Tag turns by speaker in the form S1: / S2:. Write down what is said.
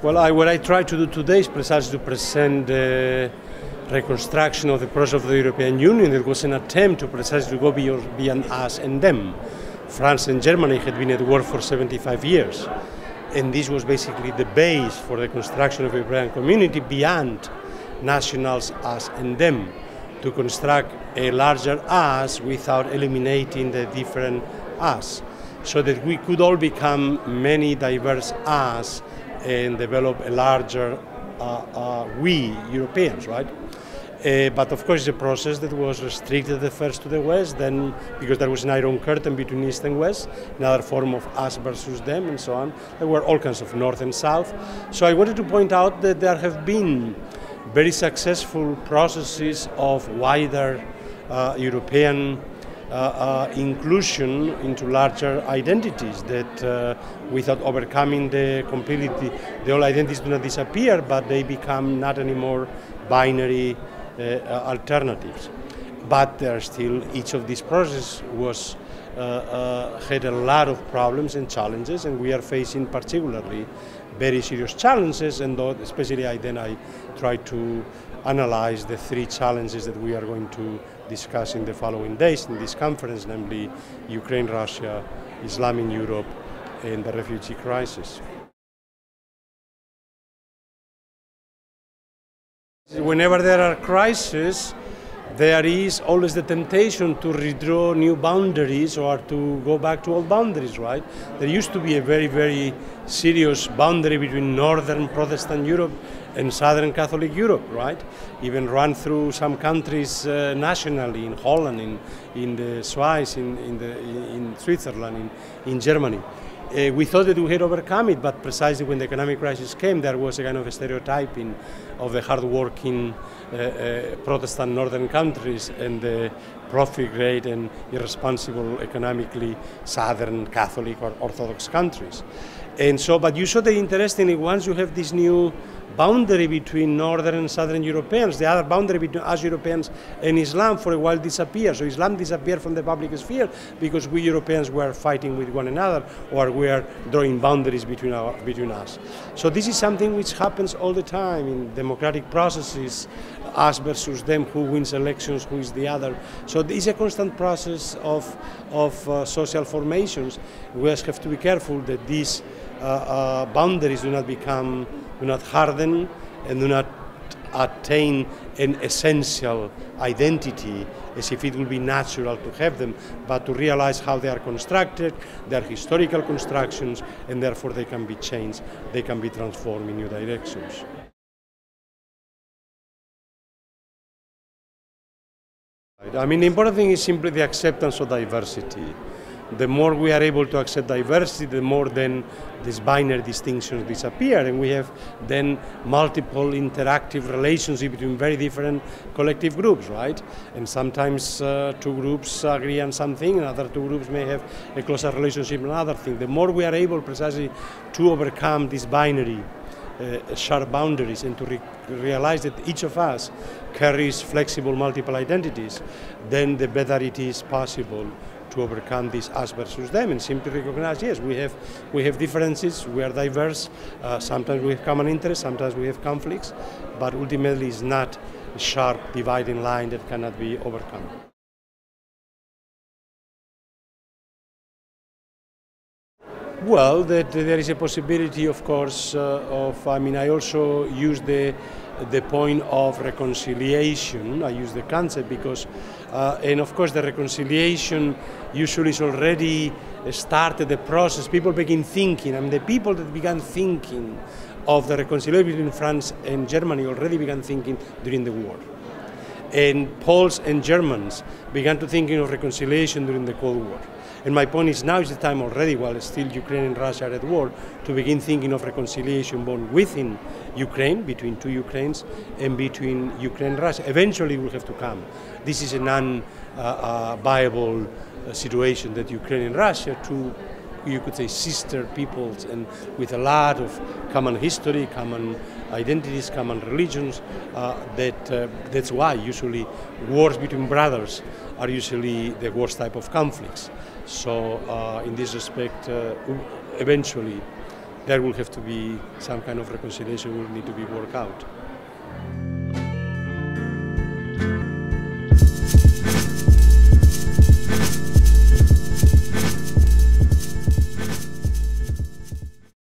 S1: Well, what I try to do today is precisely to present the reconstruction of the process of the European Union. It was an attempt to precisely go beyond us and them. France and Germany had been at war for 75 years, and this was basically the base for the construction of a European community beyond nationals, us and them, to construct a larger us without eliminating the different us, so that we could all become many diverse us and develop a larger we Europeans, right? But of course, it's a process that was restricted at first to the West, then because there was an iron curtain between East and West, another form of us versus them, and so on. There were all kinds of North and South. So I wanted to point out that there have been very successful processes of wider European inclusion into larger identities that without overcoming the old identities do not disappear, but they become not anymore binary alternatives. But there are still, each of these processes was had a lot of problems and challenges, and we are facing particularly very serious challenges, and especially I try to analyze the three challenges that we are going to discuss in the following days in this conference, namely Ukraine, Russia, Islam in Europe, and the refugee crisis. Whenever there are crises, there is always the temptation to redraw new boundaries or to go back to old boundaries, right? There used to be a very, very serious boundary between Northern Protestant Europe and Southern Catholic Europe, right? Even run through some countries nationally, in Holland, in the Swiss, in Switzerland, in Germany. We thought that we had overcome it, but precisely when the economic crisis came, there was a kind of a stereotyping of the hard-working Protestant northern countries and the profligate and irresponsible economically Southern Catholic or Orthodox countries. And so, but you saw that interestingly, once you have this new boundary between Northern and Southern Europeans, the other boundary between us Europeans and Islam for a while disappeared. So Islam disappeared from the public sphere because we Europeans were fighting with one another, or we are drawing boundaries between us. So this is something which happens all the time in democratic processes, us versus them, who wins elections, who is the other. So this is a constant process of social formations. We just have to be careful that these boundaries do not harden and do not attain an essential identity as if it will be natural to have them, but to realize how they are constructed, they are historical constructions, and therefore they can be changed, they can be transformed in new directions. I mean, the important thing is simply the acceptance of diversity. The more we are able to accept diversity, the more then these binary distinctions disappear, and we have then multiple interactive relationships between very different collective groups, right? And sometimes two groups agree on something, and other two groups may have a closer relationship on another thing. The more we are able precisely to overcome these binary sharp boundaries and to realize that each of us carries flexible multiple identities, then the better it is possible to overcome this us versus them and simply recognize, yes, we have differences, we are diverse, sometimes we have common interests, sometimes we have conflicts, but ultimately it's not a sharp dividing line that cannot be overcome. Well, that there is a possibility, of course, I also use the point of reconciliation. I use the concept because, and of course the reconciliation usually is already started the process. People begin thinking, I mean the people that began thinking of the reconciliation between France and Germany already began thinking during the war. And Poles and Germans began to thinking of reconciliation during the Cold War. And my point is now is the time already, while still Ukraine and Russia are at war, to begin thinking of reconciliation both within Ukraine, between two Ukraines, and between Ukraine and Russia. Eventually it will have to come. This is a non-viable situation that Ukraine and Russia, two, you could say, sister peoples, and with a lot of common history, common identities, common religions, that's why usually wars between brothers are usually the worst type of conflicts. So in this respect, eventually there will have to be some kind of reconciliation will need to be worked out.